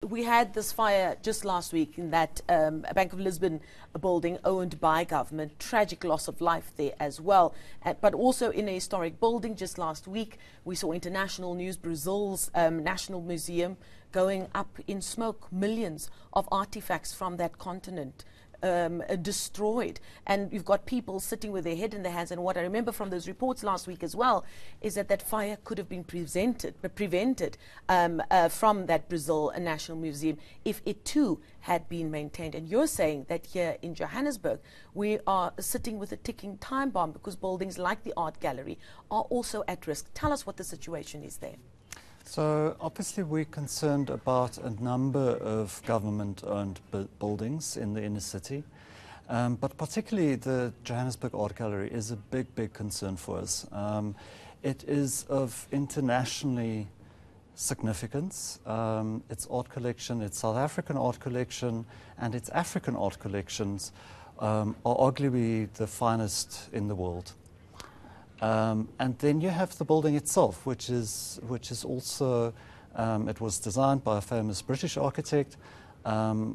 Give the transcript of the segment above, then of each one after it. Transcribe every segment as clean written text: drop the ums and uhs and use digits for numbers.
we had this fire just last week in that Bank of Lisbon building owned by government. Tragic loss of life there as well. But also in a historic building just last week, we saw international news, Brazil's National Museum going up in smoke. Millions of artifacts from that continent destroyed, and you've got people sitting with their head in their hands. And what I remember from those reports last week as well is that that fire could have been prevented from that Brazil National Museum if it too had been maintained. And you're saying that here in Johannesburg we are sitting with a ticking time bomb because buildings like the Art Gallery are also at risk. Tell us what the situation is there. So obviously we're concerned about a number of government-owned buildings in the inner city, but particularly the Johannesburg Art Gallery is a big concern for us. It is of internationally significance. Its art collection, its South African art collection and its African art collections are arguably the finest in the world. And then you have the building itself, which is also, it was designed by a famous British architect.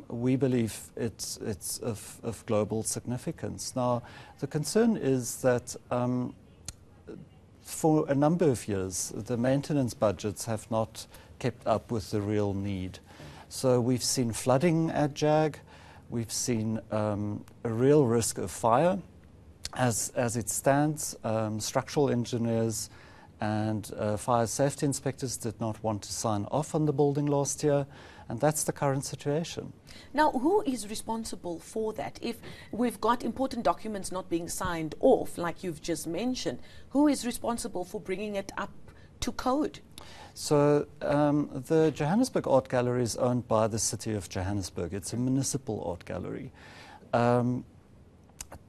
We believe it's of global significance. Now, the concern is that for a number of years, the maintenance budgets have not kept up with the real need. So we've seen flooding at JAG, we've seen a real risk of fire. As it stands, structural engineers and fire safety inspectors did not want to sign off on the building last year, and that's the current situation. Now, who is responsible for that? If we've got important documents not being signed off, like you've just mentioned, who is responsible for bringing it up to code? So the Johannesburg Art Gallery is owned by the city of Johannesburg. It's a municipal art gallery.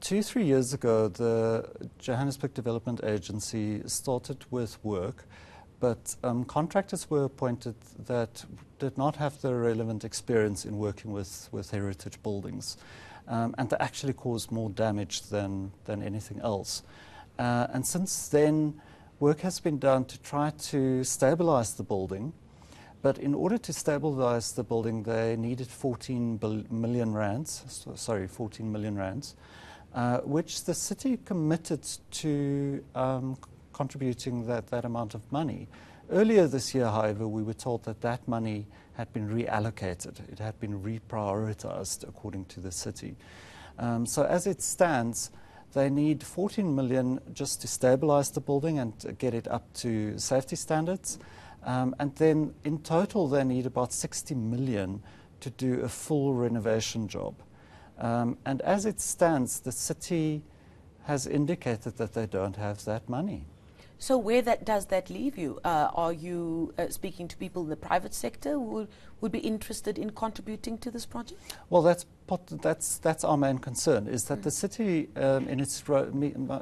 2-3 years ago, the Johannesburg Development Agency started with work, but contractors were appointed that did not have the relevant experience in working with heritage buildings, and they actually caused more damage than anything else. And since then, work has been done to try to stabilize the building, but in order to stabilize the building, they needed 14 million rands, which the city committed to contributing that amount of money. Earlier this year, however, we were told that that money had been reallocated. It had been reprioritized according to the city. So as it stands, they need 14 million just to stabilize the building and get it up to safety standards. And then in total, they need about 60 million to do a full renovation job. And as it stands, the city has indicated that they don't have that money. So where does that leave you? Are you speaking to people in the private sector who would be interested in contributing to this project? Well, that's our main concern, is that the city, in its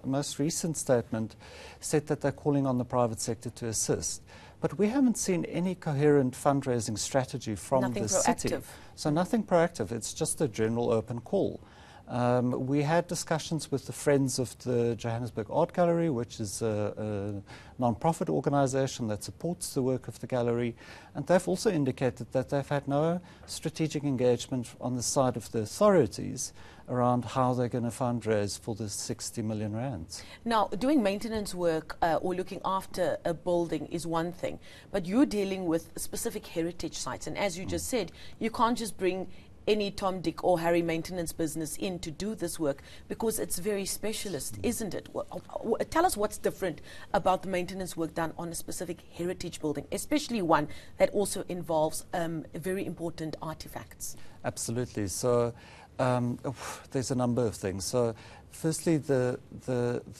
most recent statement, said that they're calling on the private sector to assist. But we haven't seen any coherent fundraising strategy from the city. So nothing proactive. It's just a general open call. We had discussions with the Friends of the Johannesburg Art Gallery, which is a non-profit organization that supports the work of the gallery, and they've also indicated that they've had no strategic engagement on the side of the authorities around how they're going to fundraise for the 60 million rands. Now, doing maintenance work or looking after a building is one thing, but you're dealing with specific heritage sites, and as you just said, you can't just bring any Tom, Dick or Harry maintenance business in to do this work because it's very specialist, isn't it? Tell us what's different about the maintenance work done on a specific heritage building, especially one that also involves very important artifacts. Absolutely. So there's a number of things. So firstly, the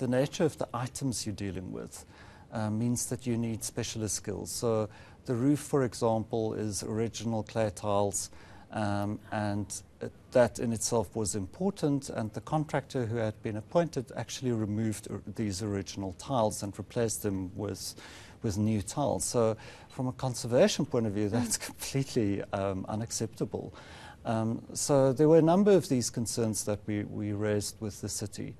nature of the items you're dealing with means that you need specialist skills. So the roof, for example, is original clay tiles. And that in itself was important, and the contractor who had been appointed actually removed these original tiles and replaced them with new tiles. So from a conservation point of view, that's completely unacceptable. So there were a number of these concerns that we raised with the city.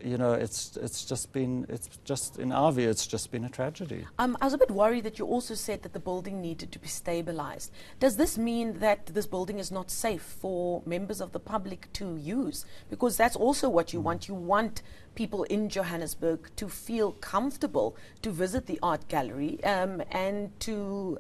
you know, it's just in our view, it's just been a tragedy. I was a bit worried that you also said that the building needed to be stabilized. Does this mean that this building is not safe for members of the public to use? Because that's also what you want. You want people in Johannesburg to feel comfortable to visit the art gallery and to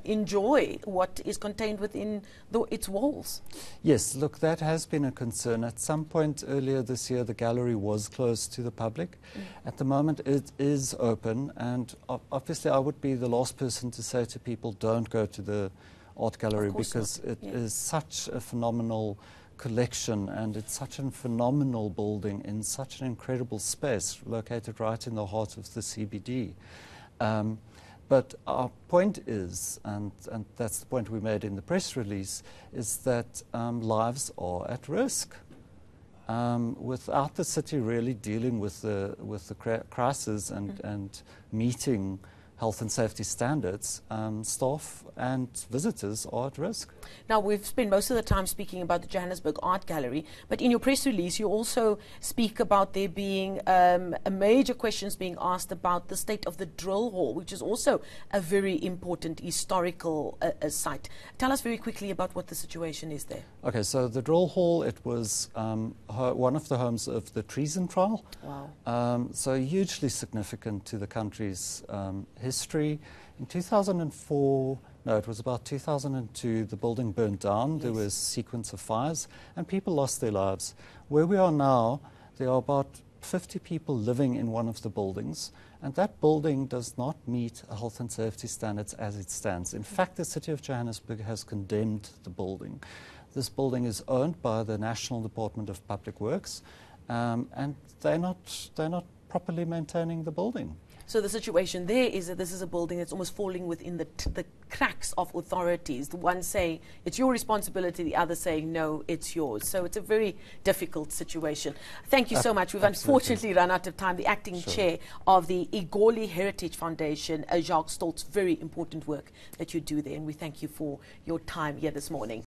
enjoy what is contained within its walls. Yes, look, that has been a concern. At some point earlier this year, the gallery was closed to the public. At the moment, it is open, and obviously I would be the last person to say to people, don't go to the art gallery, because it is such a phenomenal collection, and it's such a phenomenal building in such an incredible space located right in the heart of the CBD. But our point is, and that's the point we made in the press release, is that lives are at risk. Without the city really dealing with the crisis and meeting health and safety standards, staff and visitors are at risk. Now, we've spent most of the time speaking about the Johannesburg Art Gallery, but in your press release, you also speak about there being major questions being asked about the state of the drill hall, which is also a very important historical site. Tell us very quickly about what the situation is there. Okay, so the drill hall, it was one of the homes of the treason trial. Wow. So hugely significant to the country's history. In 2004, no, it was about 2002, the building burned down. Yes. There was a sequence of fires, and people lost their lives. Where we are now, there are about 50 people living in one of the buildings, and that building does not meet health and safety standards as it stands. In fact, the city of Johannesburg has condemned the building. This building is owned by the National Department of Public Works, and they're not properly maintaining the building. So the situation there is that this is a building that's almost falling within the cracks of authorities. The one saying it's your responsibility, the other saying no, it's yours. So it's a very difficult situation. Thank you so much. We've unfortunately run out of time. The acting chair of the Egoli Heritage Foundation, Jacques Stoltz, very important work that you do there, and we thank you for your time here this morning.